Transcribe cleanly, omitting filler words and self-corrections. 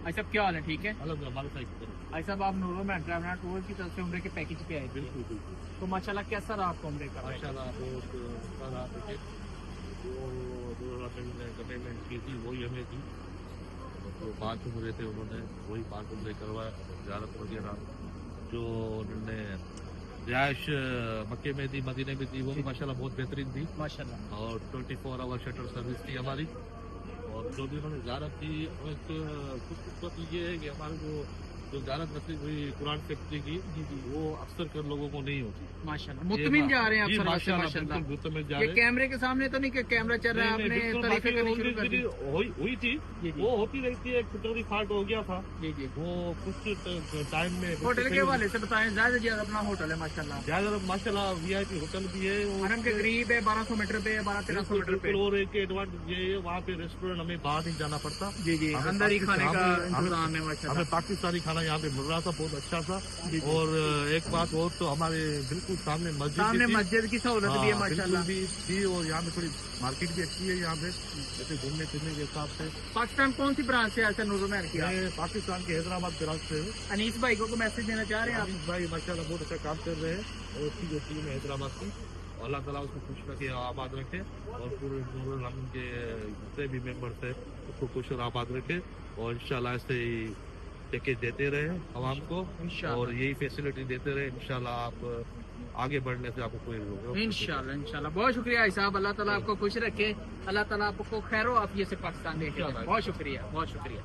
भाई साहब क्या हाल है, ठीक है? अलग हमारे साइड भाई साहब आप नूरो में ट्रैवल टूर की तरफ से उम्रे के पैकेज पे आए थे, बिल्कुल बिल्कुल तो माशाल्लाह कैसा रहा आपको उम्रे का? माशाल्लाह बहुत सारा टिकट जो पेमेंट की थी वही हमें थी। तो 5 उम्रे थे, उन्होंने वही 5 उम्रे करवाया। ज़ियारत वगैरह जो उन्होंने रिहाइश मक्के में थी, मदीने में थी, वो भी माशाल्लाह बहुत बेहतरीन थी। माशाल्लाह। और 24 आवर शटर सर्विस थी हमारी। और जो भी उन्होंने ज़ियारत की, एक खुशखबरी ये है कि हमारे जो ज़ियारत नसीब हुई कुरान फैक्ट्री की, वो अक्सर कर लोगों को नहीं होती। माशाल्लाह मुतमिन जा रहे हैं आप जी, सर, माशाल्लाह माशाल्लाह। बिल्कुल मुतमिन जा ये रहे हैं। कैमरे के सामने तो नहीं कि कैमरा चल रहा है, नहीं, आपने बिल्कुल तारीफें करनी शुरू कर दी? हुई थी, जी जी वो होती रहती है। खुदरी फाल्ट हो गया था, जी जी। वो कुछ टाइम में होटल के हवाले से बताएं, ज्यादा अपना होटल है माशाल्लाह, ज्यादा माशाल्लाह वीआईपी होटल भी है। हरम के करीब है, 1200 मीटर पे है, 1200-1300 मीटर पे। और एक एडवांटेज ये है, वहाँ पे रेस्टोरेंट हमें बाहर नहीं जाना पड़ता। जी जी, हमें अंदर ही खाने का हमें- इंतजाम है माशाल्लाह। हमें पाकिस्तानी खाना यहाँ पे मिल रहा था, बहुत अच्छा था। जी, जी। और एक बात और, तो हमारे बिल्कुल सामने सामने मस्जिद भी थी। मस्जिद की सहूलत भी है हाँ, माशाल्लाह। बिल्कुल भी थी। और यहाँ पे थोड़ी मार्केट भी अच्छी है, यहाँ पे जैसे घूमने फिरने के हिसाब से। पाकिस्तान कौन सी ब्रांच से ऐसे नूरो में किया? मैं पाकिस्तान के हैदराबाद ब्रांच से हूँ। अनीस भाई को मैसेज देना चाह रहे हैं आप? अनीस भाई माशाल्लाह बहुत अच्छा काम कर रहे हैं, और उसकी जो टीम है हैदराबाद की, और अल्लाह ताला उसको खुश रखे, आबाद रखे। और पूरे नूरुल अमीन के जितने भी मेंबर्स हैं उसको खुश और आबाद रखे। और इंशाल्लाह ऐसे ही पैकेज देते रहे आवाम को, और यही फैसिलिटी देते रहे। इंशाल्लाह आप आगे बढ़ने से आपको कोई रोक नहीं। इंशाल्लाह इंशाल्लाह। बहुत शुक्रिया भाई साहब, अल्लाह ताला आपको खुश रखे, अल्लाह ताला आपको खैरो आफियत से पाकिस्तान देखे। बहुत शुक्रिया, बहुत शुक्रिया।